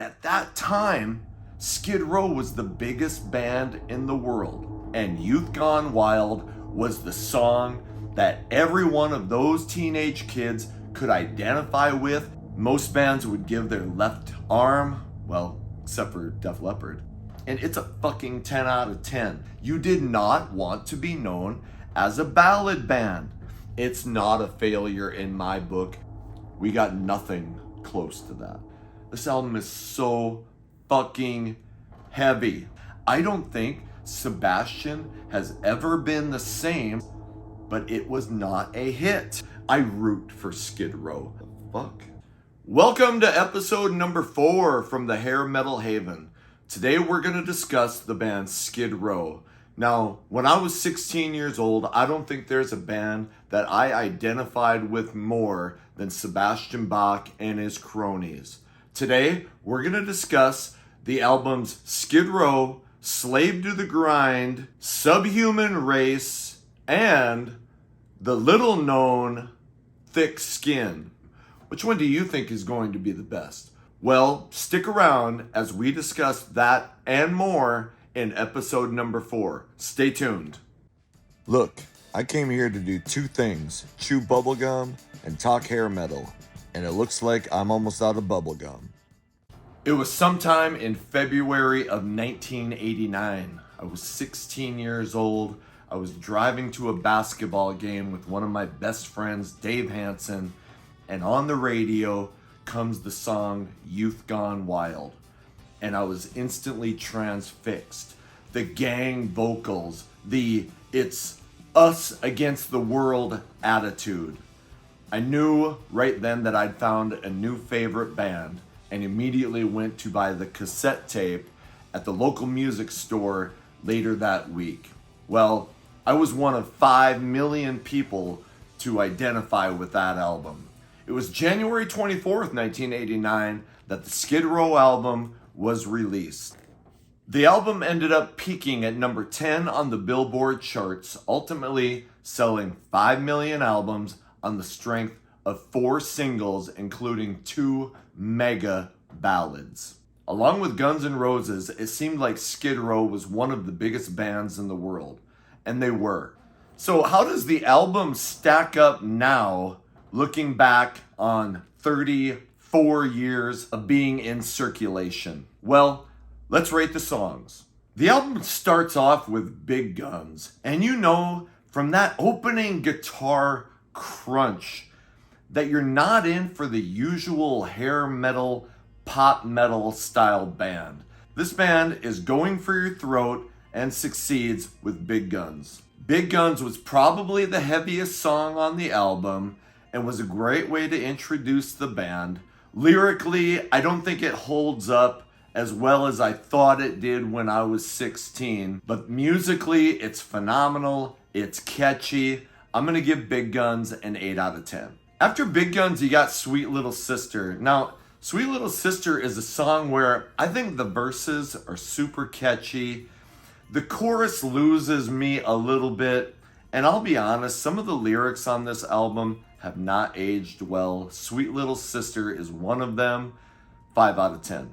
At that time, Skid Row was the biggest band in the world, and Youth Gone Wild was the song that every one of those teenage kids could identify with. Most bands would give their left arm, well, except for Def Leppard. And it's a fucking 10 out of 10. You did not want to be known as a ballad band. It's not a failure in my book. We got nothing close to that. This album is so fucking heavy. I don't think Sebastian has ever been the same, but it was not a hit. I root for Skid Row. Fuck. Welcome to episode number 4 from the Hair Metal Haven. Today we're going to discuss the band Skid Row. Now, when I was 16 years old, I don't think there's a band that I identified with more than Sebastian Bach and his cronies. Today, we're going to discuss the albums Skid Row, Slave to the Grind, Subhuman Race, and the little-known Thick Skin. Which one do you think is going to be the best? Well, stick around as we discuss that and more in episode number 4. Stay tuned. Look, I came here to do 2 things, chew bubblegum and talk hair metal. And it looks like I'm almost out of bubblegum. It was sometime in February of 1989. I was 16 years old. I was driving to a basketball game with one of my best friends, Dave Hansen, and on the radio comes the song Youth Gone Wild. And I was instantly transfixed. The gang vocals, the it's us against the world attitude. I knew right then that I'd found a new favorite band and immediately went to buy the cassette tape at the local music store later that week. Well, I was one of 5 million people to identify with that album. It was January 24th, 1989 that the Skid Row album was released. The album ended up peaking at number 10 on the Billboard charts, ultimately selling 5 million albums on the strength of 4 singles, including 2 mega ballads. Along with Guns N' Roses, it seemed like Skid Row was one of the biggest bands in the world, and they were. So how does the album stack up now, looking back on 34 years of being in circulation? Well, let's rate the songs. The album starts off with big guns, and you know from that opening guitar crunch that you're not in for the usual hair metal, pop metal style band. This band is going for your throat and succeeds with Big Guns. Big Guns was probably the heaviest song on the album and was a great way to introduce the band. Lyrically, I don't think it holds up as well as I thought it did when I was 16, but musically, it's phenomenal, it's catchy. I'm gonna give Big Guns an 8 out of 10. After Big Guns, you got Sweet Little Sister. Now, Sweet Little Sister is a song where I think the verses are super catchy. The chorus loses me a little bit, and I'll be honest, some of the lyrics on this album have not aged well. Sweet Little Sister is one of them. 5 out of 10.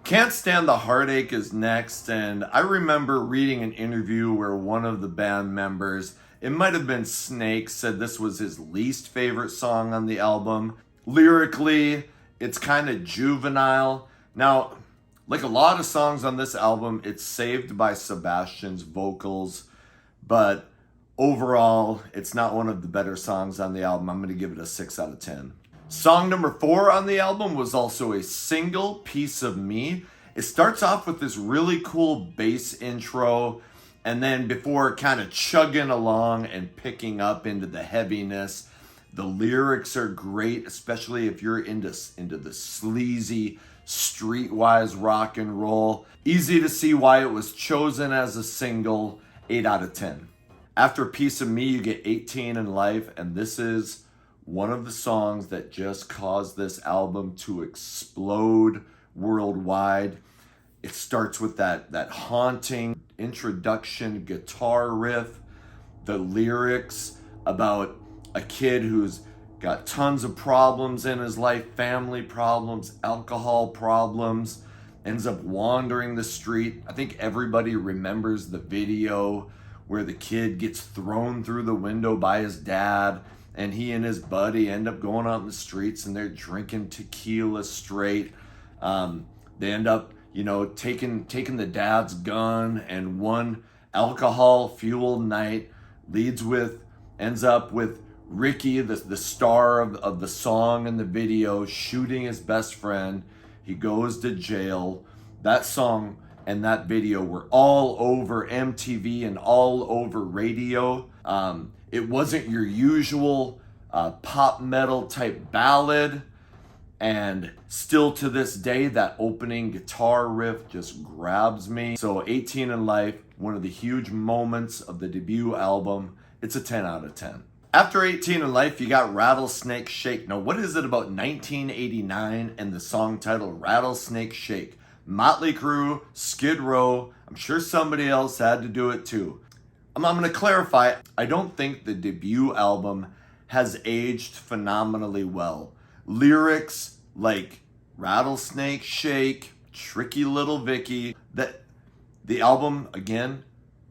Can't Stand the Heartache is next, and I remember reading an interview where one of the band members, it might have been Snake, said this was his least favorite song on the album. Lyrically, it's kind of juvenile. Now, like a lot of songs on this album, it's saved by Sebastian's vocals, but overall, it's not one of the better songs on the album. I'm going to give it a 6 out of 10. Song number 4 on the album was also a single, Piece of Me. It starts off with this really cool bass intro, and then before kind of chugging along and picking up into the heaviness, the lyrics are great, especially if you're into the sleazy, streetwise rock and roll. Easy to see why it was chosen as a single. 8 out of 10. After Piece of Me, you get 18 in Life, and this is one of the songs that just caused this album to explode worldwide. It starts with that haunting introduction guitar riff, the lyrics about a kid who's got tons of problems in his life, family problems, alcohol problems, ends up wandering the street. I think everybody remembers the video where the kid gets thrown through the window by his dad, and he and his buddy end up going out in the streets and they're drinking tequila straight. They end up, taking the dad's gun, and one alcohol-fueled night ends up with Ricky, the star of the song and the video, shooting his best friend. He goes to jail. That song and that video were all over MTV and all over radio. It wasn't your usual pop metal type ballad. And still to this day, that opening guitar riff just grabs me. So 18 in Life, one of the huge moments of the debut album. It's a 10 out of 10. After 18 in Life, you got Rattlesnake Shake. Now, what is it about 1989 and the song title Rattlesnake Shake? Motley Crue, Skid Row, I'm sure somebody else had to do it too. I'm going to clarify, I don't think the debut album has aged phenomenally well. Lyrics like Rattlesnake Shake, Tricky Little Vicky, the album, again,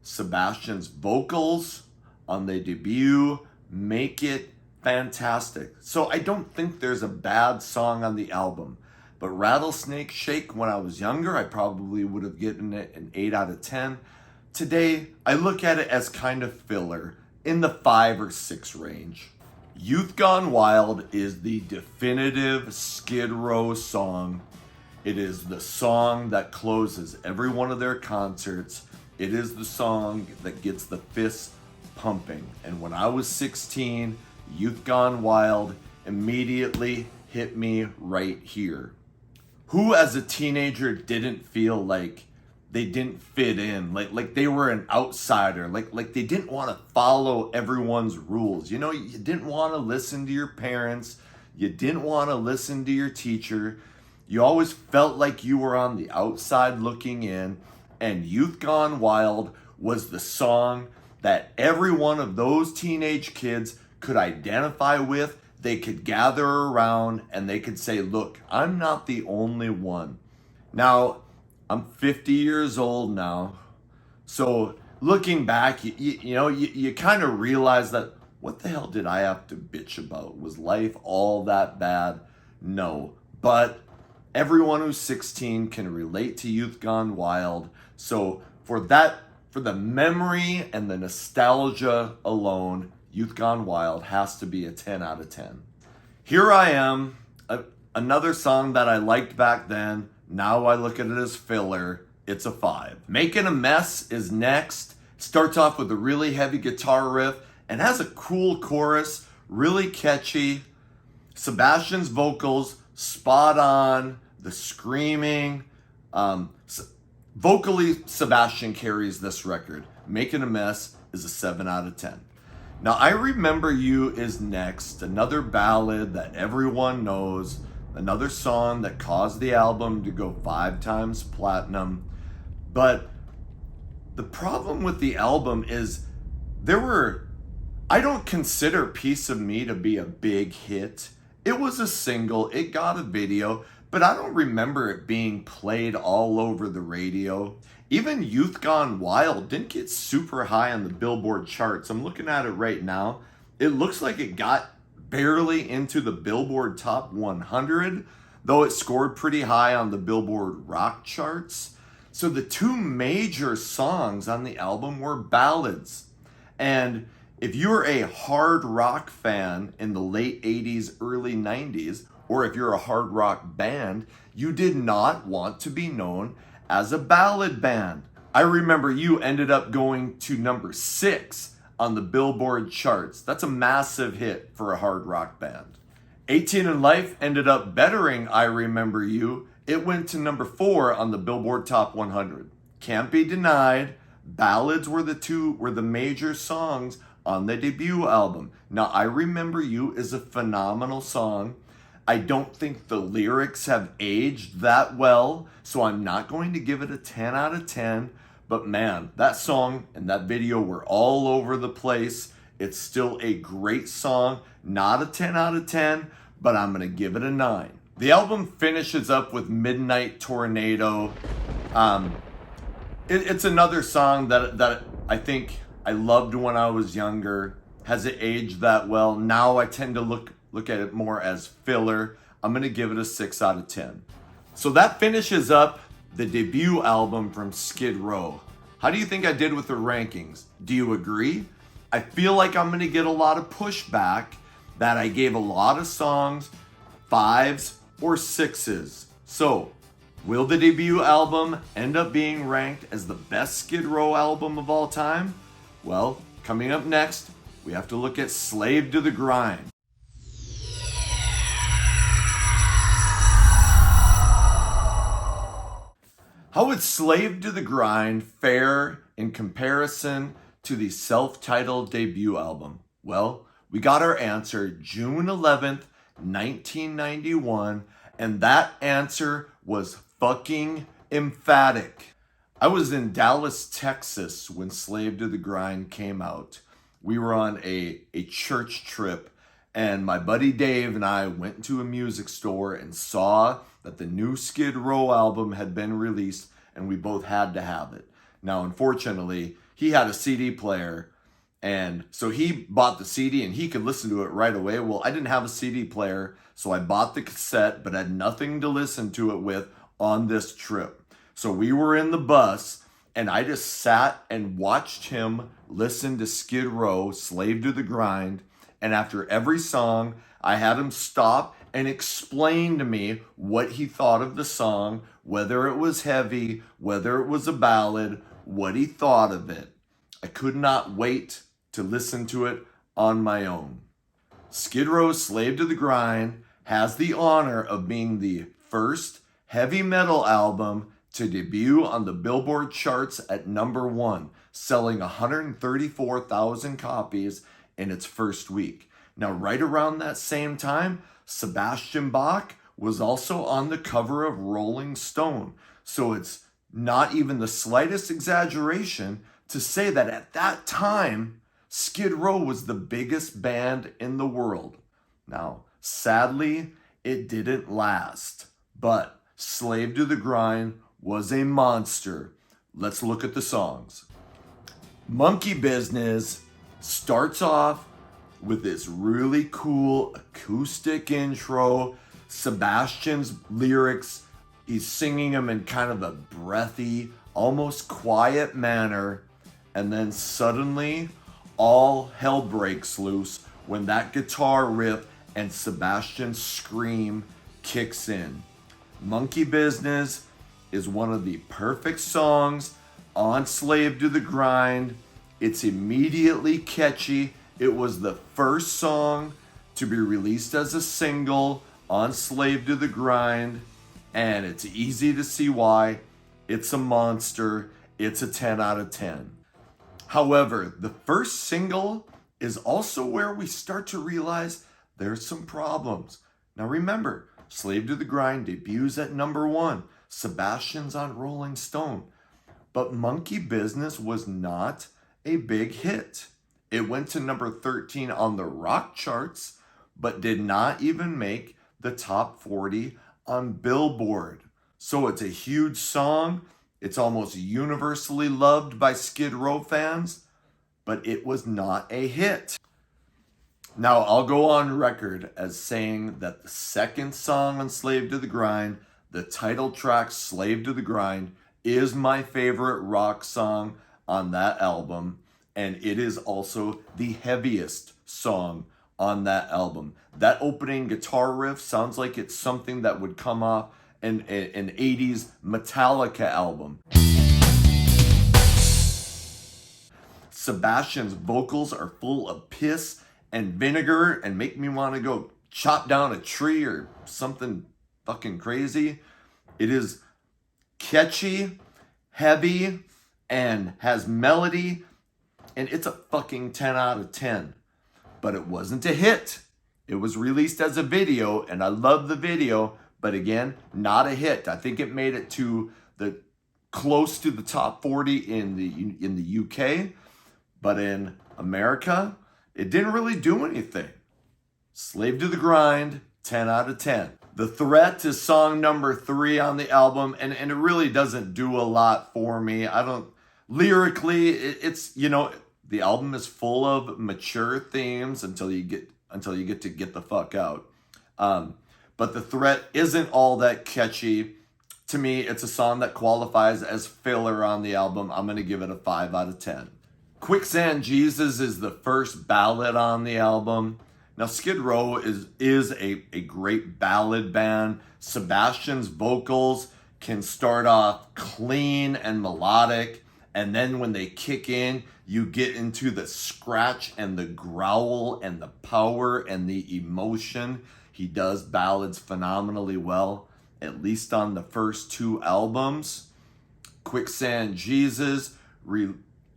Sebastian's vocals on the debut make it fantastic. So I don't think there's a bad song on the album. But Rattlesnake Shake, when I was younger, I probably would have given it an 8 out of 10. Today, I look at it as kind of filler, in the 5 or 6 range. Youth Gone Wild is the definitive Skid Row song. It is the song that closes every one of their concerts. It is the song that gets the fists pumping. And when I was 16, Youth Gone Wild immediately hit me right here. Who as a teenager didn't feel like they didn't fit in, like they were an outsider, like they didn't want to follow everyone's rules. You didn't want to listen to your parents, you didn't want to listen to your teacher. You always felt like you were on the outside looking in, and Youth Gone Wild was the song that every one of those teenage kids could identify with. They could gather around and they could say, look, I'm not the only one. Now, I'm 50 years old now. So looking back, you kind of realize that, what the hell did I have to bitch about? Was life all that bad? No. But everyone who's 16 can relate to Youth Gone Wild. So for the memory and the nostalgia alone, Youth Gone Wild has to be a 10 out of 10. Here I am, another song that I liked back then. Now I look at it as filler. It's a 5. Making a Mess is next. Starts off with a really heavy guitar riff and has a cool chorus, really catchy. Sebastian's vocals, spot on. The screaming. Vocally, Sebastian carries this record. Making a Mess is a 7 out of 10. Now, I Remember You is next. Another ballad that everyone knows. Another song that caused the album to go 5 times platinum. But the problem with the album is I don't consider Piece of Me to be a big hit. It was a single, it got a video, but I don't remember it being played all over the radio. Even Youth Gone Wild didn't get super high on the Billboard charts. I'm looking at it right now. It looks like it got barely into the Billboard Top 100, though it scored pretty high on the Billboard rock charts. So the 2 major songs on the album were ballads. And if you're a hard rock fan in the late 80s, early 90s, or if you're a hard rock band, you did not want to be known as a ballad band. I Remember You ended up going to number 6 on the Billboard charts. That's a massive hit for a hard rock band. 18 in Life ended up bettering I Remember You. It went to number 4 on the Billboard Top 100. Can't be denied, ballads were the major songs on the debut album. Now, I Remember You is a phenomenal song. I don't think the lyrics have aged that well, so I'm not going to give it a 10 out of 10. But man, that song and that video were all over the place. It's still a great song. Not a 10 out of 10, but I'm going to give it a 9. The album finishes up with Midnight Tornado. It's another song that I think I loved when I was younger. Has it aged that well? Now I tend to look at it more as filler. I'm going to give it a 6 out of 10. So that finishes up the debut album from Skid Row. How do you think I did with the rankings? Do you agree? I feel like I'm going to get a lot of pushback that I gave a lot of songs 5s or 6s. So, will the debut album end up being ranked as the best Skid Row album of all time? Well, coming up next, we have to look at Slave to the Grind. How would Slave to the Grind fare in comparison to the self-titled debut album? Well, we got our answer June 11th, 1991, and that answer was fucking emphatic. I was in Dallas, Texas when Slave to the Grind came out. We were on a church trip, and my buddy Dave and I went to a music store and saw that the new Skid Row album had been released, and we both had to have it. Now, unfortunately, he had a CD player, and so he bought the CD and he could listen to it right away. Well, I didn't have a CD player, so I bought the cassette, but had nothing to listen to it with on this trip. So we were in the bus, and I just sat and watched him listen to Skid Row, Slave to the Grind, and after every song, I had him stop and explain to me what he thought of the song, whether it was heavy, whether it was a ballad, what he thought of it. I could not wait to listen to it on my own. Skid Row's Slave to the Grind has the honor of being the first heavy metal album to debut on the Billboard charts at number 1, selling 134,000 copies in its first week. Now, right around that same time, Sebastian Bach was also on the cover of Rolling Stone. So it's not even the slightest exaggeration to say that at that time, Skid Row was the biggest band in the world. Now, sadly, it didn't last, but Slave to the Grind was a monster. Let's look at the songs. Monkey Business starts off with this really cool acoustic intro. Sebastian's lyrics, he's singing them in kind of a breathy, almost quiet manner, and then suddenly all hell breaks loose when that guitar riff and Sebastian's scream kicks in. Monkey Business is one of the perfect songs on Slave to the Grind. It's immediately catchy. It was the first song to be released as a single on Slave to the Grind, and it's easy to see why. It's a monster. It's a 10 out of 10. However, the first single is also where we start to realize there's some problems. Now remember, Slave to the Grind debuts at number 1. Sebastian's on Rolling Stone. But Monkey Business was not a big hit. It went to number 13 on the rock charts, but did not even make the top 40 on Billboard. So it's a huge song. It's almost universally loved by Skid Row fans, but it was not a hit. Now, I'll go on record as saying that the second song on Slave to the Grind, the title track Slave to the Grind, is my favorite rock song on that album, and it is also the heaviest song on that album. That opening guitar riff sounds like it's something that would come off an 80s Metallica album. Sebastian's vocals are full of piss and vinegar and make me want to go chop down a tree or something fucking crazy. It is catchy, heavy, and has melody, and it's a fucking 10 out of 10. But it wasn't a hit. It was released as a video, and I love the video, but again, not a hit. I think it made it to the close to the top 40 in the UK, but in America, it didn't really do anything. Slave to the Grind, 10 out of 10. The Threat is song number 3 on the album, and it really doesn't do a lot for me. Lyrically, it's, the album is full of mature themes until you get to Get the Fuck Out. But The Threat isn't all that catchy. To me, it's a song that qualifies as filler on the album. I'm going to give it a 5 out of 10. Quicksand Jesus is the first ballad on the album. Now, Skid Row is a great ballad band. Sebastian's vocals can start off clean and melodic, and then when they kick in, you get into the scratch and the growl and the power and the emotion. He does ballads phenomenally well, at least on the first 2 albums. Quicksand Jesus,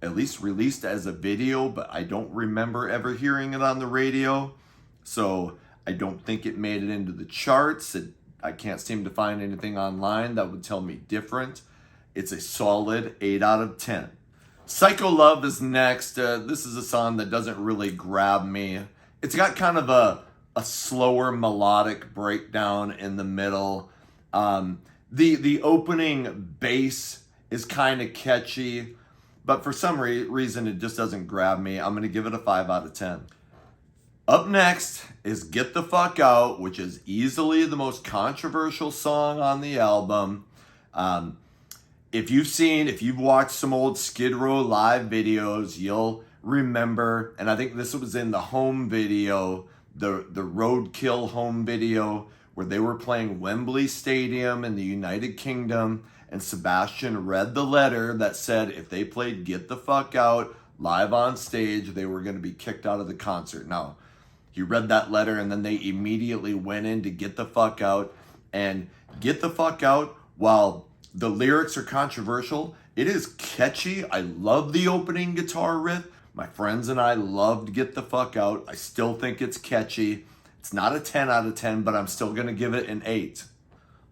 at least released as a video, but I don't remember ever hearing it on the radio. So I don't think it made it into the charts. I can't seem to find anything online that would tell me different. It's a solid 8 out of 10. Psycho Love is next. This is a song that doesn't really grab me. It's got kind of a slower melodic breakdown in the middle. The opening bass is kind of catchy, but for some reason it just doesn't grab me. I'm going to give it a 5 out of 10. Up next is Get the Fuck Out, which is easily the most controversial song on the album. If you've watched some old Skid Row live videos, you'll remember, and I think this was in the home video, the Roadkill home video, where they were playing Wembley Stadium in the United Kingdom, and Sebastian read the letter that said if they played Get the Fuck Out live on stage, they were going to be kicked out of the concert. Now, he read that letter, and then they immediately went in to Get the Fuck Out. And Get the Fuck Out, while the lyrics are controversial, it is catchy. I love the opening guitar riff. My friends and I loved Get the Fuck Out. I still think it's catchy. It's not a 10 out of 10, but I'm still going to give it an 8.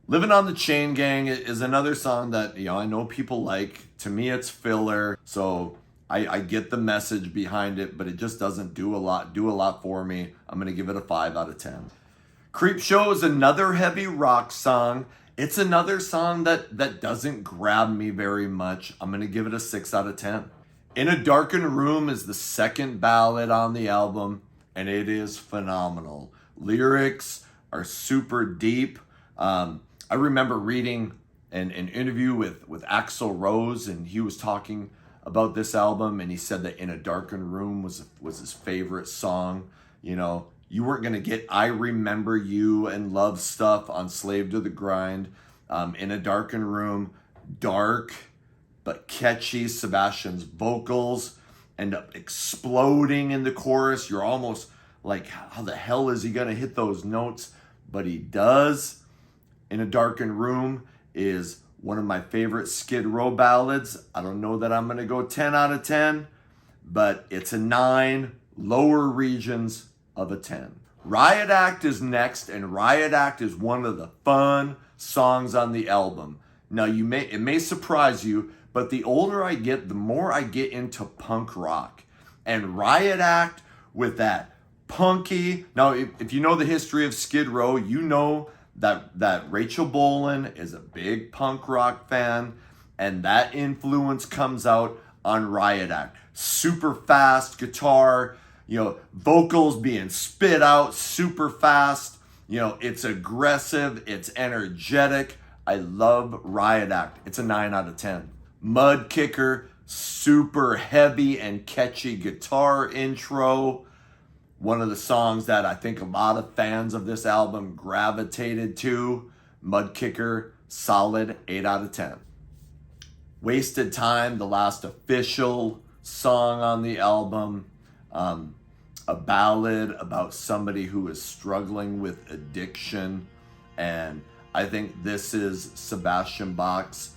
Living on the Chain Gang is another song that, I know people like. To me, it's filler. So I get the message behind it, but it just doesn't do a lot for me. I'm going to give it a 5 out of 10. Creep Show is another heavy rock song. It's another song that doesn't grab me very much. I'm going to give it a 6 out of 10. In a Darkened Room is the second ballad on the album, and it is phenomenal. Lyrics are super deep. I remember reading an interview with Axl Rose, and he was talking about this album, and he said that In a Darkened Room was his favorite song. You weren't going to get I Remember You and Love Stuff on Slave to the Grind. In a Darkened Room, dark but catchy. Sebastian's vocals end up exploding in the chorus. You're almost like, how the hell is he going to hit those notes? But he does. In a Darkened Room is one of my favorite Skid Row ballads. I don't know that I'm going to go 10 out of 10, but it's a 9, lower regions of a 10. Riot Act is next, and Riot Act is one of the fun songs on the album. Now, it may surprise you, but the older I get, the more I get into punk rock. And Riot Act with that punky... Now, if you know the history of Skid Row, you know that Rachel Bolan is a big punk rock fan, and that influence comes out on Riot Act. Super fast guitar, vocals being spit out super fast. It's aggressive, it's energetic. I love Riot Act. It's a 9 out of 10. Mud Kicker, super heavy and catchy guitar intro. One of the songs that I think a lot of fans of this album gravitated to. Mud Kicker, solid 8 out of 10. Wasted Time, the last official song on the album. A ballad about somebody who is struggling with addiction. And I think this is Sebastian Bach's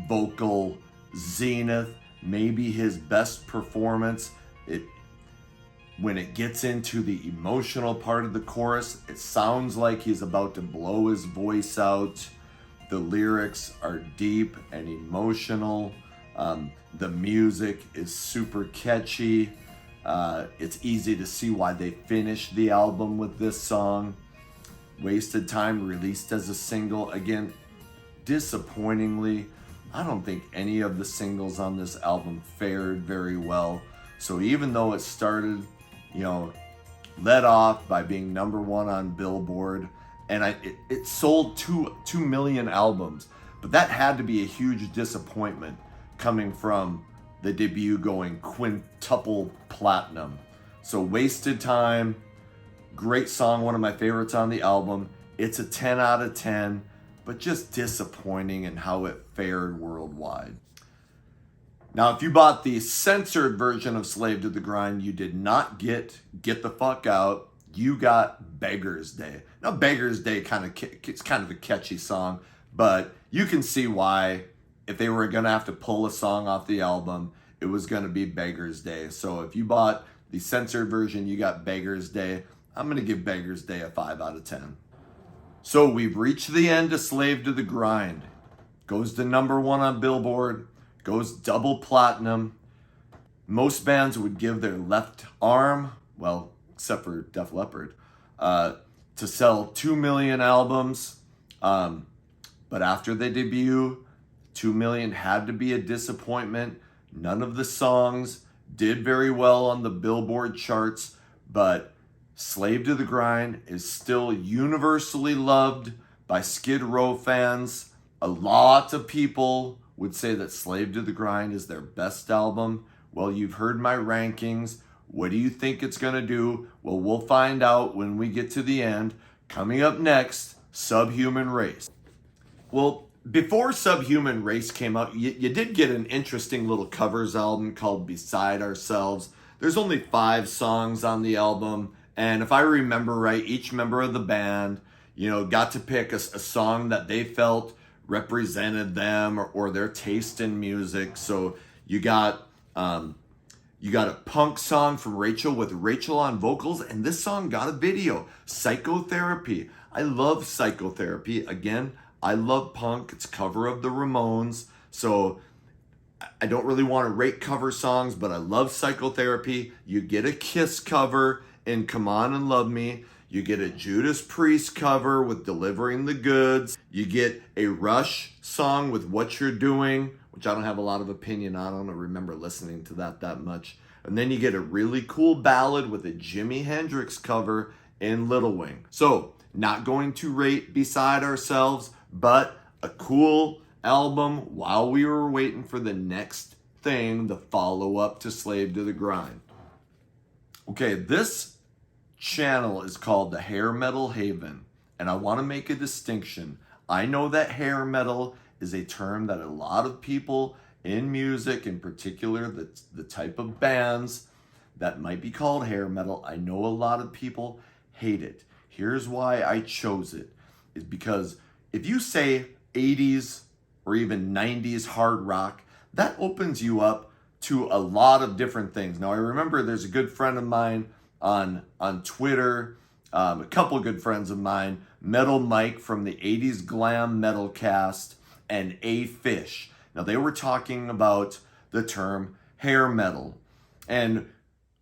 vocal zenith, maybe his best performance. When it gets into the emotional part of the chorus, it sounds like he's about to blow his voice out. The lyrics are deep and emotional. The music is super catchy. It's easy to see why they finished the album with this song. Wasted Time, released as a single. Again, disappointingly, I don't think any of the singles on this album fared very well. So even though it started, led off by being #1 on Billboard, and it sold 2 million albums, but that had to be a huge disappointment coming from the debut going quintuple platinum. So Wasted Time, great song, one of my favorites on the album. It's a 10 out of 10, but just disappointing in how it fared worldwide. Now, if you bought the censored version of Slave to the Grind, you did not get the Fuck Out. You got Beggar's Day. Now, Beggar's Day it's kind of a catchy song, but you can see why if they were going to have to pull a song off the album, it was going to be Beggar's Day. So if you bought the censored version, you got Beggar's Day. I'm going to give Beggar's Day a 5 out of 10. So we've reached the end of Slave to the Grind. Goes to #1 on Billboard. Goes double platinum. Most bands would give their left arm, well, except for Def Leppard, to sell 2 million albums. But after they debut, 2 million had to be a disappointment. None of the songs did very well on the Billboard charts, but Slave to the Grind is still universally loved by Skid Row fans. A lot of people would say that Slave to the Grind is their best album. Well, you've heard my rankings. What do you think it's going to do? Well, we'll find out when we get to the end. Coming up next, Subhuman Race. Well, before Subhuman Race came out, you did get an interesting little covers album called Beside Ourselves. There's only 5 songs on the album, and if I remember right, each member of the band, got to pick a song that they felt represented them or their taste in music. So you got a punk song from Rachel with Rachel on vocals, and this song got a video. Psychotherapy. I love Psychotherapy. Again, I love punk. It's a cover of the Ramones. So I don't really want to rate cover songs, but I love Psychotherapy. You get a Kiss cover in Come On and Love Me. You get a Judas Priest cover with Delivering the Goods. You get a Rush song with What You're Doing, which I don't have a lot of opinion on. I don't remember listening to that much. And then you get a really cool ballad with a Jimi Hendrix cover in Little Wing. So, not going to rate Beside Ourselves, but a cool album while we were waiting for the next thing, the follow-up to Slave to the Grind. Okay, this channel is called the Hair Metal Haven, and I want to make a distinction. I know that hair metal is a term that a lot of people in music, in particular the type of bands that might be called hair metal, I know a lot of people hate it. Here's why I chose it, is because if you say 80s or even 90s hard rock, that opens you up to a lot of different things. Now, I remember there's a good friend of mine on Twitter, a couple of good friends of mine, Metal Mike from the 80s Glam Metal Cast, and A Fish. Now, they were talking about the term hair metal. And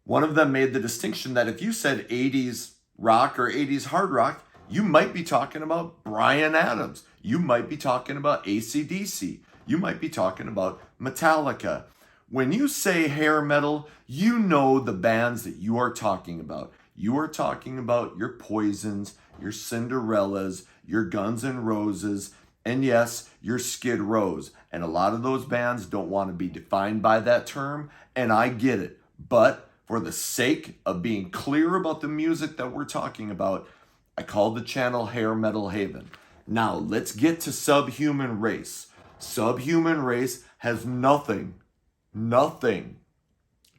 one of them made the distinction that if you said 80s rock or 80s hard rock, you might be talking about Bryan Adams. You might be talking about AC/DC. You might be talking about Metallica. When you say hair metal, you know the bands that you are talking about. You are talking about your Poisons, your Cinderellas, your Guns N' Roses, and yes, your Skid Rows. And a lot of those bands don't want to be defined by that term, and I get it. But for the sake of being clear about the music that we're talking about, I called the channel Hair Metal Haven. Now, let's get to Subhuman Race. Subhuman Race has nothing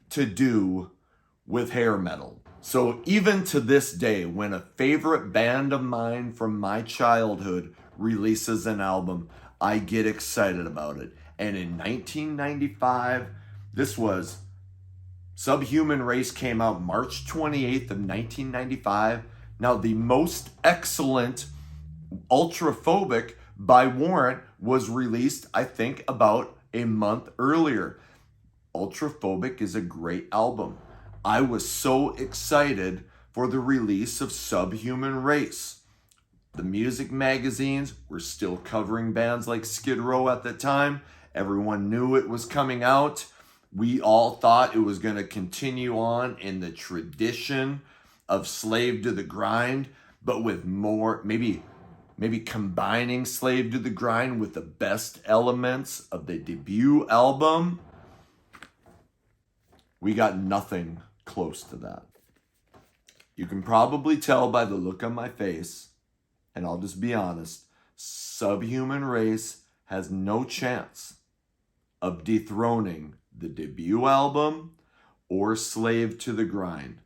to do with hair metal. So even to this day, when a favorite band of mine from my childhood releases an album, I get excited about it. And in 1995, Subhuman Race came out March 28th of 1995. Now, the Most Excellent Ultraphobic by Warrant was released, I think, about a month earlier. Ultraphobic is a great album. I was so excited for the release of Subhuman Race. The music magazines were still covering bands like Skid Row at the time. Everyone knew it was coming out. We all thought it was going to continue on in the tradition of Slave to the Grind, but with more, maybe combining Slave to the Grind with the best elements of the debut album. We got nothing close to that. You can probably tell by the look on my face, and I'll just be honest, Subhuman Race has no chance of dethroning the debut album or Slave to the Grind.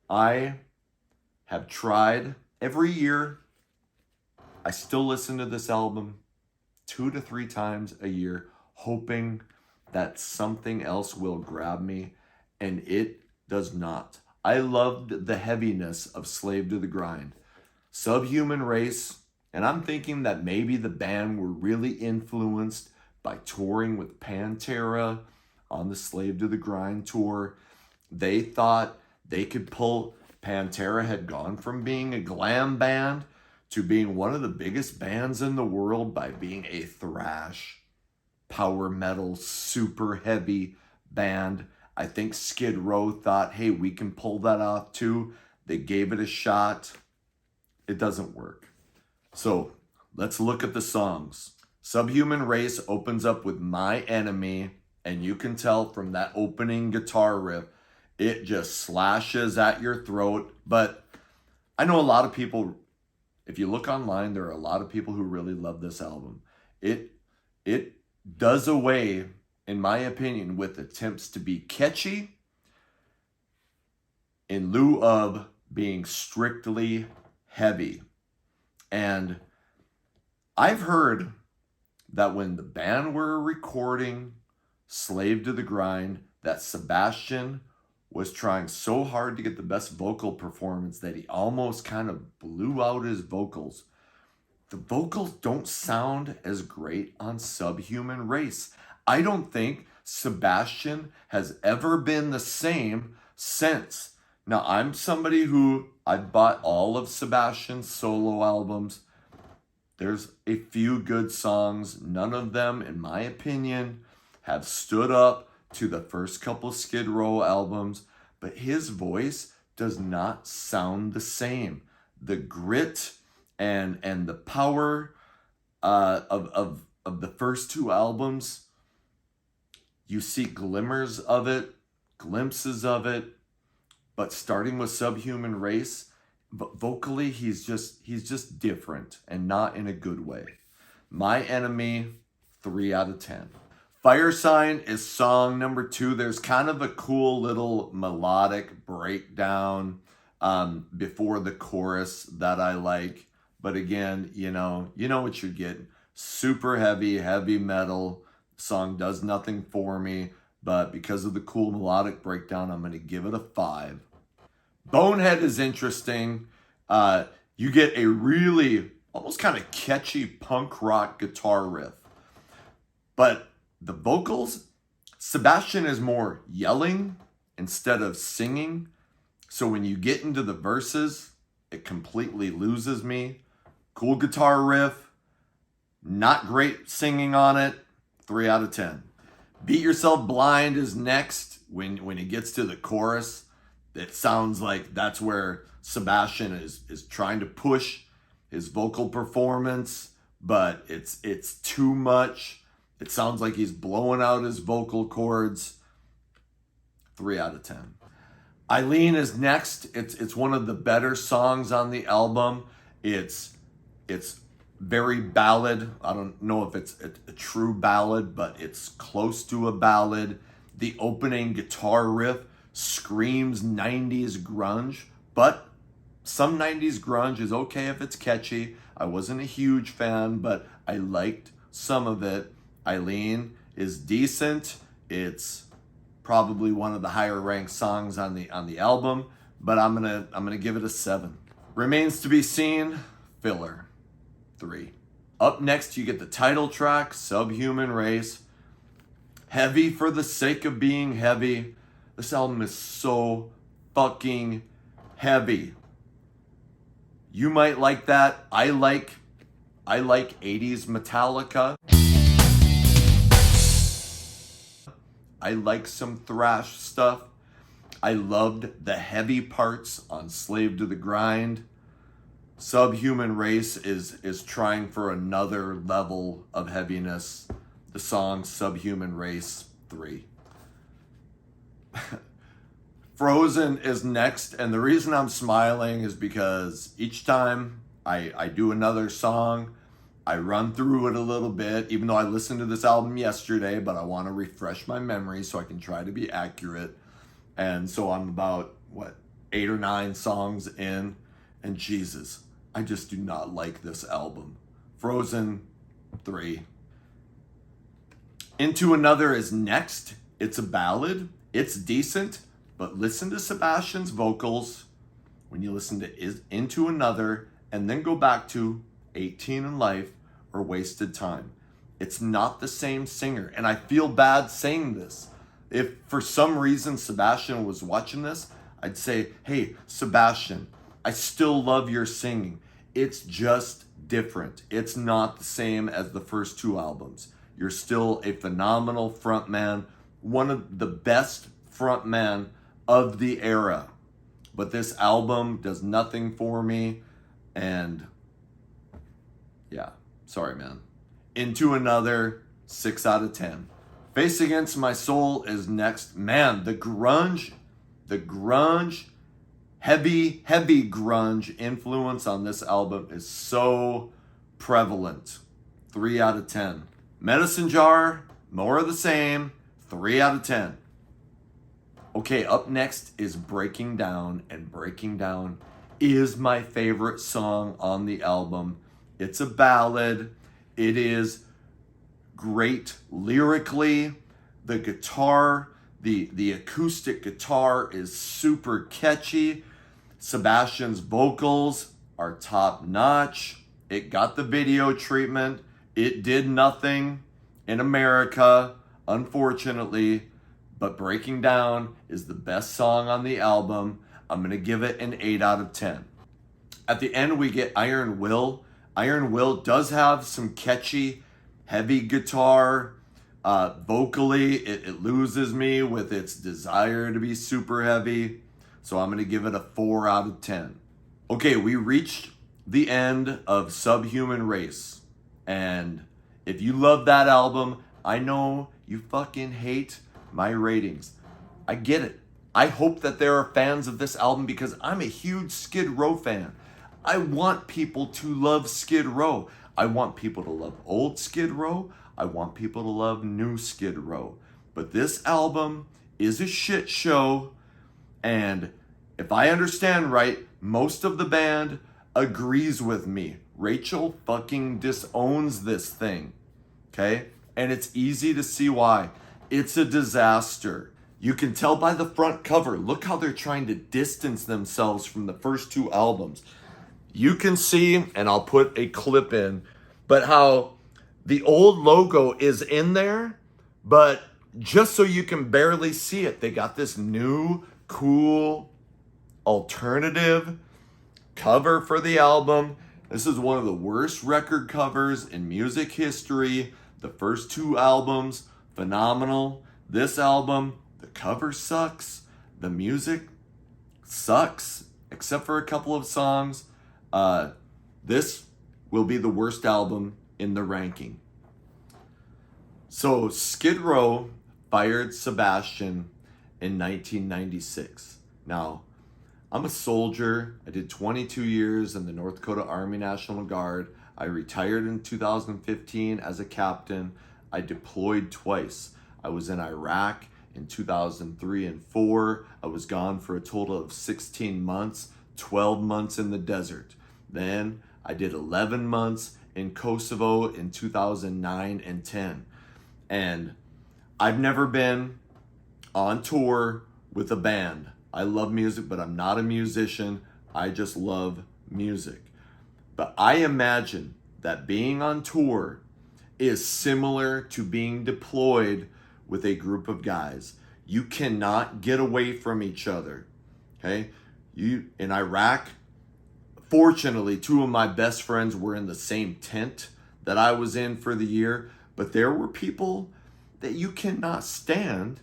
I have tried every year. I still listen to this album 2 to 3 times a year, hoping that something else will grab me, and it does not. I loved the heaviness of Slave to the Grind. Subhuman Race, and I'm thinking that maybe the band were really influenced by touring with Pantera on the Slave to the Grind tour. They thought they could pull. Pantera had gone from being a glam band to being one of the biggest bands in the world by being a thrash, power metal, super heavy band. I think Skid Row thought, hey, we can pull that off too. They gave it a shot. It doesn't work. So let's look at the songs. Subhuman Race opens up with My Enemy, and you can tell from that opening guitar riff, it just slashes at your throat. But I know a lot of people, if you look online, there are a lot of people who really love this album. It does away, in my opinion, with attempts to be catchy in lieu of being strictly heavy. And I've heard that when the band were recording Slave to the Grind, that Sebastian was trying so hard to get the best vocal performance that he almost kind of blew out his vocals. The vocals don't sound as great on Subhuman Race. I don't think Sebastian has ever been the same since. Now, I'm somebody who, I've bought all of Sebastian's solo albums. There's a few good songs. None of them, in my opinion, have stood up to the first couple Skid Row albums, but his voice does not sound the same. The grit and the power of the first 2 albums, you see glimmers of it, glimpses of it, but starting with Subhuman Race, vocally he's just different, and not in a good way. My Enemy, 3 out of 10. Fire Sign is song number 2. There's kind of a cool little melodic breakdown before the chorus that I like. But again, you know what you're getting. Super heavy metal. Song does nothing for me, but because of the cool melodic breakdown, I'm going to give it a 5. Bonehead is interesting. You get a really almost kind of catchy punk rock guitar riff. But the vocals, Sebastian is more yelling instead of singing. So when you get into the verses, it completely loses me. Cool guitar riff, not great singing on it, 3 out of 10. Beat Yourself Blind is next. When he gets to the chorus, it sounds like that's where Sebastian is trying to push his vocal performance, but it's too much. It sounds like he's blowing out his vocal cords. 3 out of 10. Eileen is next. It's one of the better songs on the album. It's very ballad. I don't know if it's a true ballad, but it's close to a ballad. The opening guitar riff screams 90s grunge, but some 90s grunge is okay if it's catchy. I wasn't a huge fan, but I liked some of it. Eileen is decent. It's probably one of the higher ranked songs on the album, but I'm gonna give it a 7. Remains to Be Seen, filler, 3. Up next, you get the title track, Subhuman Race. Heavy for the sake of being heavy. This album is so fucking heavy. You might like that. I like 80s Metallica. I like some thrash stuff. I loved the heavy parts on Slave to the Grind. Subhuman Race is trying for another level of heaviness. The song Subhuman Race 3. Frozen is next, and the reason I'm smiling is because each time I do another song, I run through it a little bit, even though I listened to this album yesterday, but I want to refresh my memory so I can try to be accurate. And so I'm about, 8 or 9 songs in, and Jesus, I just do not like this album. Frozen 3. Into Another is next. It's a ballad. It's decent, but listen to Sebastian's vocals when you listen to Into Another, and then go back to 18 in Life or Wasted Time. It's not the same singer, and I feel bad saying this. If for some reason Sebastian was watching this, I'd say, hey, Sebastian, I still love your singing. It's just different. It's not the same as the first 2 albums. You're still a phenomenal frontman, one of the best frontmen of the era. But this album does nothing for me, and yeah, sorry, man. Into Another, 6 out of 10. Face Against My Soul is next. Man, the grunge, heavy grunge influence on this album is so prevalent. 3 out of 10. Medicine Jar, more of the same, 3 out of 10. Okay, up next is Breaking Down, and Breaking Down is my favorite song on the album. It's a ballad. It is great lyrically. The guitar, the acoustic guitar is super catchy. Sebastian's vocals are top notch. It got the video treatment. It did nothing in America, unfortunately, but Breaking Down is the best song on the album. I'm going to give it an 8 out of 10. At the end, we get Iron Will. Iron Will does have some catchy, heavy guitar. Vocally, it loses me with its desire to be super heavy. So I'm going to give it a 4 out of 10. Okay, we reached the end of Subhuman Race. And if you love that album, I know you fucking hate my ratings. I get it. I hope that there are fans of this album because I'm a huge Skid Row fan. I want people to love Skid Row. I want people to love old Skid Row. I want people to love new Skid Row. But this album is a shit show. And if I understand right, most of the band agrees with me. Rachel fucking disowns this thing. Okay? And it's easy to see why. It's a disaster. You can tell by the front cover. Look how they're trying to distance themselves from the first 2 albums. You can see, and I'll put a clip in, but how the old logo is in there, but just so you can barely see it, they got this new, cool, alternative cover for the album. This is one of the worst record covers in music history. The first 2 albums, phenomenal. This album, the cover sucks. The music sucks, except for a couple of songs. This will be the worst album in the ranking. So Skid Row fired Sebastian in 1996. Now, I'm a soldier. I did 22 years in the North Dakota Army National Guard. I retired in 2015 as a captain. I deployed twice. I was in Iraq in 2003 and 4. I was gone for a total of 16 months, 12 months in the desert. Then I did 11 months in Kosovo in 2009 and 10. And I've never been on tour with a band. I love music, but I'm not a musician. I just love music. But I imagine that being on tour is similar to being deployed with a group of guys. You cannot get away from each other. Okay? You in Iraq, fortunately, two of my best friends were in the same tent that I was in for the year, but there were people that you cannot stand,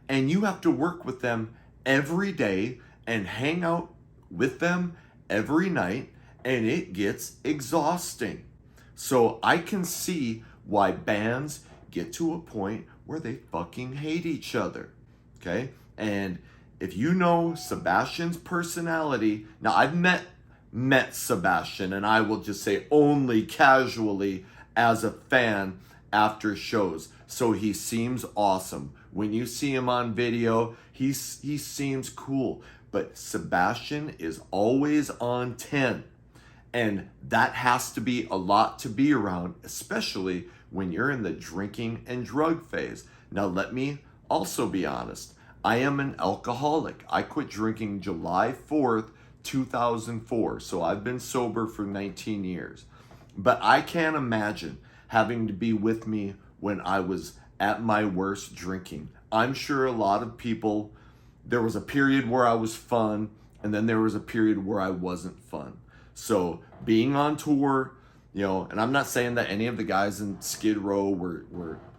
and you have to work with them every day and hang out with them every night, and it gets exhausting. So I can see why bands get to a point where they fucking hate each other. Okay? And if you know Sebastian's personality, now I've met Sebastian, and I will just say only casually as a fan after shows. So he seems awesome. When you see him on video, he seems cool. But Sebastian is always on 10. And that has to be a lot to be around, especially when you're in the drinking and drug phase. Now, let me also be honest. I am an alcoholic. I quit drinking July 4th, 2004. So I've been sober for 19 years. But I can't imagine having to be with me when I was at my worst drinking. I'm sure a lot of people, there was a period where I was fun, and then there was a period where I wasn't fun. So being on tour, and I'm not saying that any of the guys in Skid Row were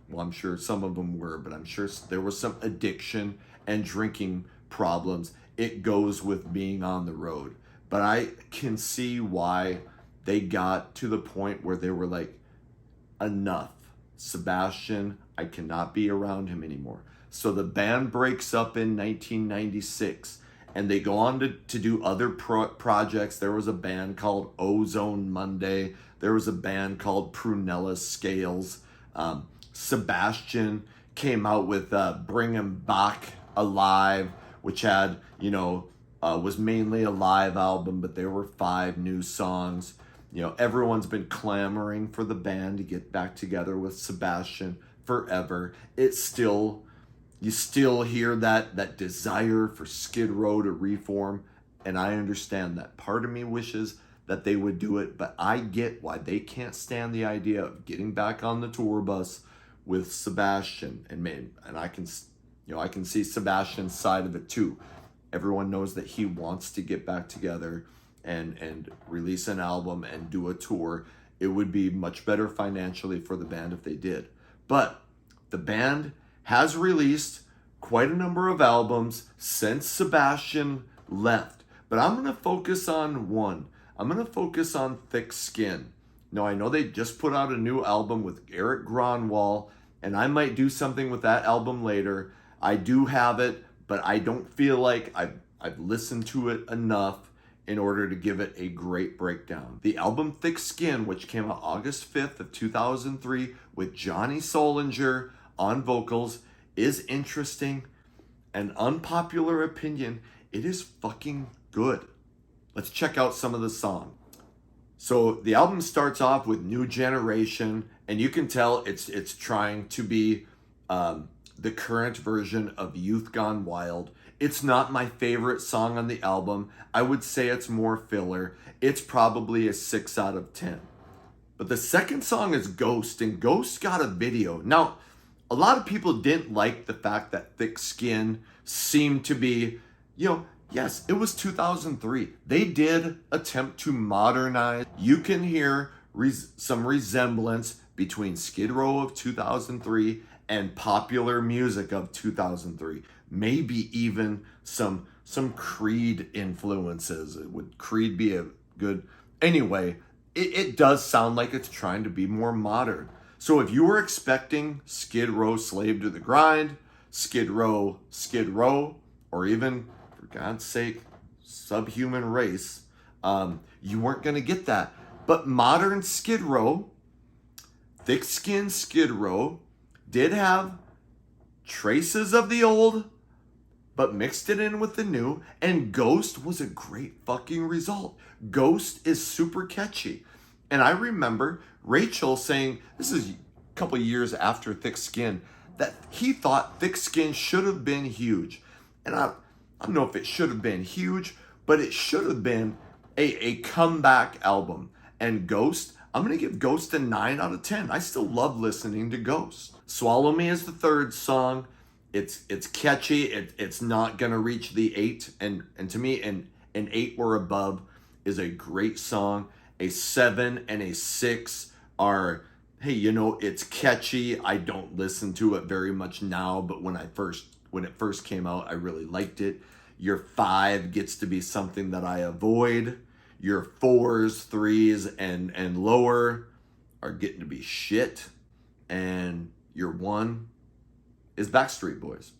well, I'm sure some of them were, but I'm sure there was some addiction and drinking problems. It goes with being on the road. But I can see why they got to the point where they were like, enough. Sebastian, I cannot be around him anymore. So the band breaks up in 1996, and they go on to do other projects. There was a band called Ozone Monday. There was a band called Prunella Scales. Sebastian came out with Bring Bach Alive, which had, was mainly a live album, but there were 5 new songs. Everyone's been clamoring for the band to get back together with Sebastian forever. You still hear that desire for Skid Row to reform, and I understand that. Part of me wishes that they would do it, but I get why they can't stand the idea of getting back on the tour bus with Sebastian, and I can see Sebastian's side of it too. Everyone knows that he wants to get back together and release an album and do a tour. It would be much better financially for the band if they did. But the band has released quite a number of albums since Sebastian left. But I'm going to focus on one. I'm going to focus on Thick Skin. Now, I know they just put out a new album with Eric Gronwall, and I might do something with that album later. I do have it, but I don't feel like I've listened to it enough in order to give it a great breakdown. The album Thick Skin, which came out August 5th of 2003 with Johnny Solinger on vocals, is interesting. An unpopular opinion, it is fucking good. Let's check out some of the song. So the album starts off with New Generation, and you can tell it's trying to be the current version of Youth Gone Wild. It's not my favorite song on the album. I would say it's more filler. It's probably a 6 out of 10. But the second song is Ghost, and Ghost got a video. Now, a lot of people didn't like the fact that Thick Skin seemed to be, yes, it was 2003. They did attempt to modernize. You can hear some resemblance between Skid Row of 2003 and popular music of 2003. Maybe even some Creed influences. Would Creed be a good... Anyway, it does sound like it's trying to be more modern. So if you were expecting Skid Row Slave to the Grind, Skid Row, or even, for God's sake, Subhuman Race, you weren't going to get that. But modern Skid Row, Thick Skin Skid Row, did have traces of the old, but mixed it in with the new, and Ghost was a great fucking result. Ghost is super catchy. And I remember Rachel saying, this is a couple years after Thick Skin, that he thought Thick Skin should have been huge. And I don't know if it should have been huge, but it should have been a comeback album. And Ghost, I'm going to give Ghost a 9 out of 10. I still love listening to Ghost. Swallow Me is the third song. It's catchy. It's not gonna reach the 8, and to me, an 8 or above is a great song. A 7 and a 6 are, hey, it's catchy. I don't listen to it very much now, but when it first came out, I really liked it. Your 5 gets to be something that I avoid. Your 4s, 3s, and lower are getting to be shit. And your 1 is Backstreet Boys.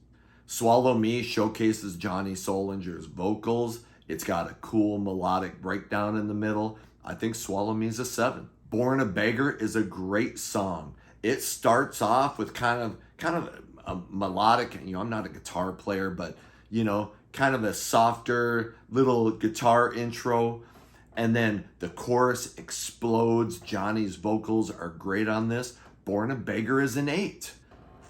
Swallow Me showcases Johnny Solinger's vocals. It's got a cool melodic breakdown in the middle. I think Swallow Me is a 7. Born a Beggar is a great song. It starts off with kind of a melodic, I'm not a guitar player, but kind of a softer little guitar intro. And then the chorus explodes. Johnny's vocals are great on this. Born a Beggar is an 8.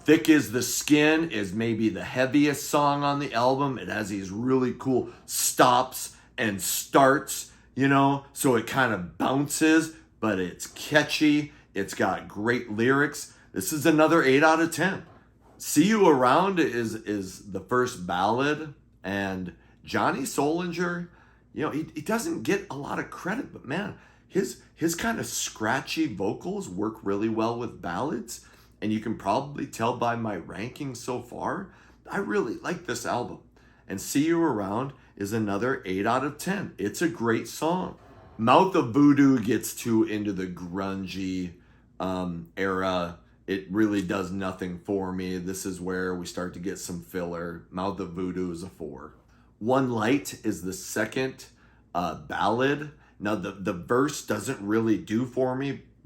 Thick as the Skin is maybe the heaviest song on the album. It has these really cool stops and starts, so it kind of bounces, but it's catchy. It's got great lyrics. This is another 8 out of 10. See You Around is the first ballad, and Johnny Solinger, he doesn't get a lot of credit, but man, his kind of scratchy vocals work really well with ballads. And you can probably tell by my rankings so far, I really like this album. And See You Around is another 8 out of 10. It's a great song. Mouth of Voodoo gets too into the grungy era. It really does nothing for me. This is where we start to get some filler. Mouth of Voodoo is a 4. One Light is the second ballad. Now the verse doesn't really do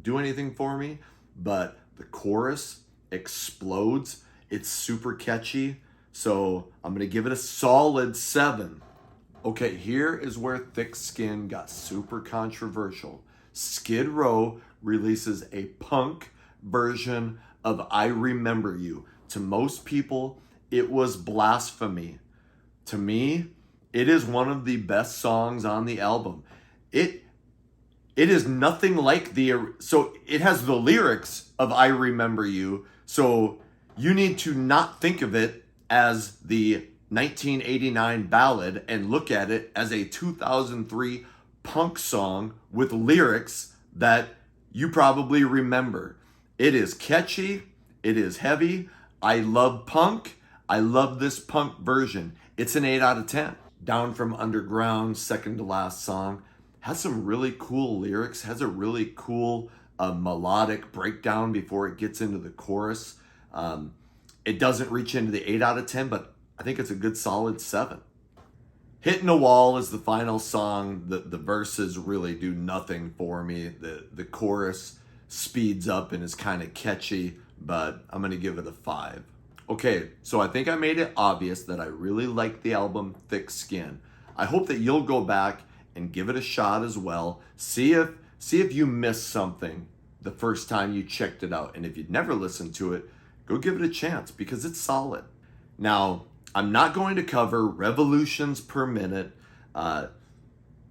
anything for me, but the chorus explodes. It's super catchy. So I'm going to give it a solid 7. Okay, here is where Thick Skin got super controversial. Skid Row releases a punk version of I Remember You. To most people, it was blasphemy. To me, it is one of the best songs on the album. It is nothing like so it has the lyrics of I Remember You. So you need to not think of it as the 1989 ballad and look at it as a 2003 punk song with lyrics that you probably remember. It is catchy. It is heavy. I love punk. I love this punk version. It's an 8 out of 10. Down from Underground, second to last song, has some really cool lyrics, has a really cool melodic breakdown before it gets into the chorus. It doesn't reach into the 8 out of 10, but I think it's a good solid 7. Hitting a Wall is the final song. The verses really do nothing for me. The chorus speeds up and is kind of catchy, but I'm going to give it a 5. Okay, so I think I made it obvious that I really like the album Thick Skin. I hope that you'll go back and give it a shot as well. See if you missed something the first time you checked it out. And if you'd never listened to it, go give it a chance because it's solid. Now, I'm not going to cover revolutions per minute.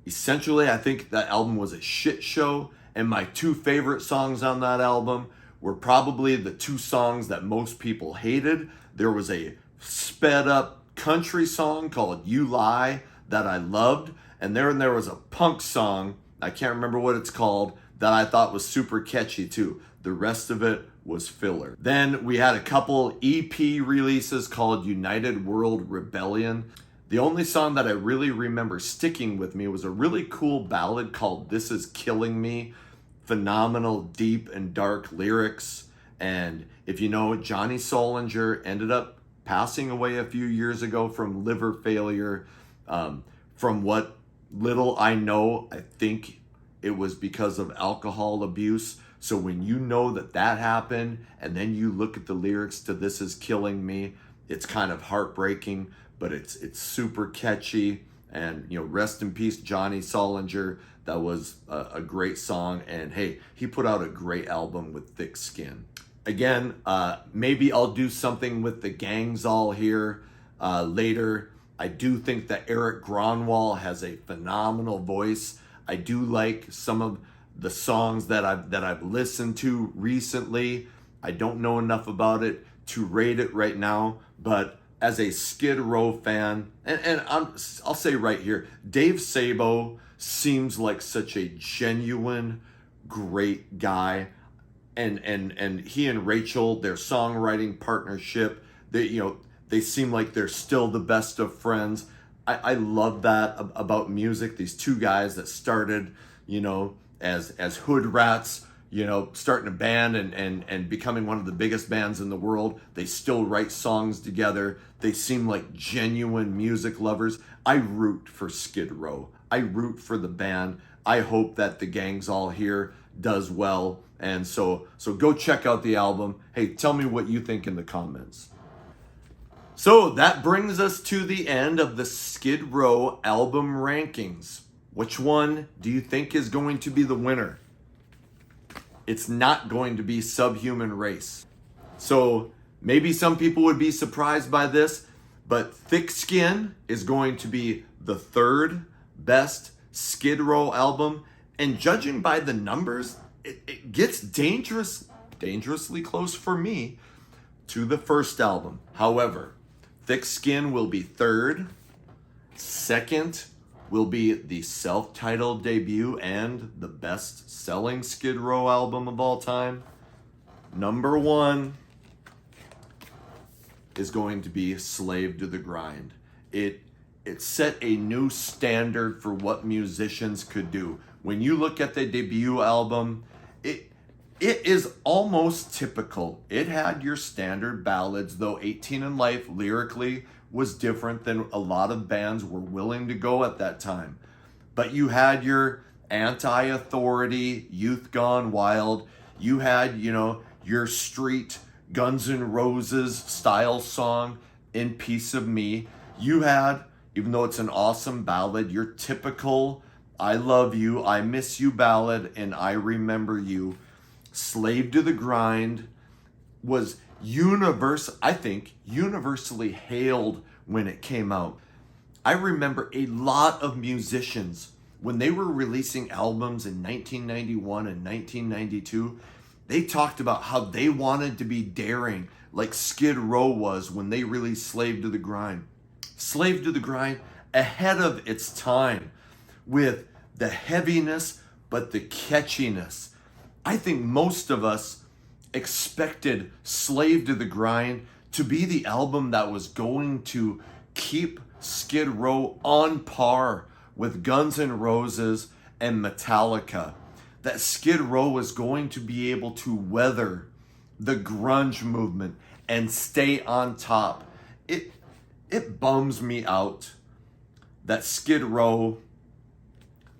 Essentially, I think that album was a shit show. And my 2 favorite songs on that album were probably the 2 songs that most people hated. There was a sped up country song called You Lie that I loved. And there was a punk song, I can't remember what it's called, that I thought was super catchy too. The rest of it was filler. Then we had a couple EP releases called United World Rebellion. The only song that I really remember sticking with me was a really cool ballad called This Is Killing Me. Phenomenal, deep and dark lyrics. And if you know, Johnny Solinger ended up passing away a few years ago from liver failure. From what little I know, I think it was because of alcohol abuse. So when you know that happened, and then you look at the lyrics to This Is Killing Me, it's kind of heartbreaking, but it's super catchy. And rest in peace, Johnny Solinger. That was a great song, and hey, he put out a great album with Thick Skin. Again, maybe I'll do something with the Gangs All here later. I do think that Eric Gronwall has a phenomenal voice. I do like some of the songs that I've listened to recently. I don't know enough about it to rate it right now, but as a Skid Row fan, and I'll say right here, Dave Sabo seems like such a genuine, great guy. And he and Rachel, their songwriting partnership, they seem like they're still the best of friends. I love that about music. These two guys that started, as hood rats, starting a band and becoming one of the biggest bands in the world. They still write songs together. They seem like genuine music lovers. I root for Skid Row. I root for the band. I hope that the Gangs All Here does well. And so go check out the album. Hey, tell me what you think in the comments. So that brings us to the end of the Skid Row album rankings. Which one do you think is going to be the winner? It's not going to be Subhuman Race. So maybe some people would be surprised by this, but Thick Skin is going to be the third best Skid Row album. And judging by the numbers, it gets dangerously close for me to the first album. However, Thick Skin will be third. Second will be the self-titled debut and the best-selling Skid Row album of all time. Number one is going to be Slave to the Grind. It set a new standard for what musicians could do. When you look at the debut album, it is almost typical. It had your standard ballads, though 18 in Life lyrically was different than a lot of bands were willing to go at that time. But you had your Anti-Authority, Youth Gone Wild. You had, your street Guns N' Roses style song, In Piece of Me. You had, even though it's an awesome ballad, your typical I Love You, I Miss You ballad, and I Remember You. Slave to the Grind was universally hailed when it came out. I remember a lot of musicians, when they were releasing albums in 1991 and 1992, they talked about how they wanted to be daring, like Skid Row was when they released Slave to the Grind. Slave to the Grind, ahead of its time, with the heaviness, but the catchiness. I think most of us expected Slave to the Grind to be the album that was going to keep Skid Row on par with Guns N' Roses and Metallica. That Skid Row was going to be able to weather the grunge movement and stay on top. It bums me out that Skid Row,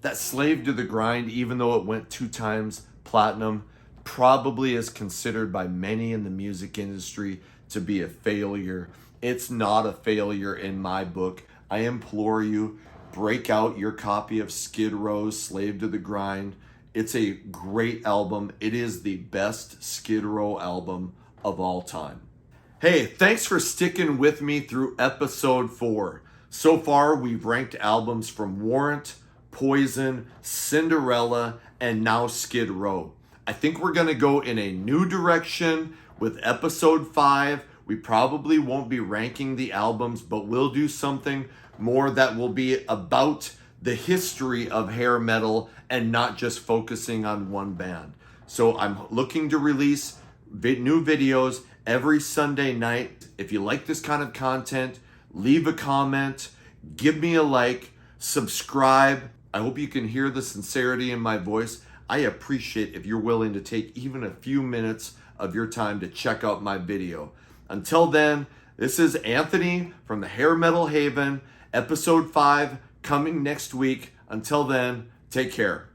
that Slave to the Grind, even though it went 2 times platinum, probably is considered by many in the music industry to be a failure. It's not a failure in my book. I implore you, break out your copy of Skid Row's Slave to the Grind. It's a great album. It is the best Skid Row album of all time. Hey, thanks for sticking with me through episode 4. So far, we've ranked albums from Warrant, Poison, Cinderella, and now Skid Row. I think we're going to go in a new direction with episode 5. We probably won't be ranking the albums, but we'll do something more that will be about the history of hair metal and not just focusing on one band. So I'm looking to release new videos every Sunday night. If you like this kind of content, leave a comment, give me a like, subscribe. I hope you can hear the sincerity in my voice. I appreciate if you're willing to take even a few minutes of your time to check out my video. Until then, this is Anthony from the Hair Metal Haven, episode 5 coming next week. Until then, take care.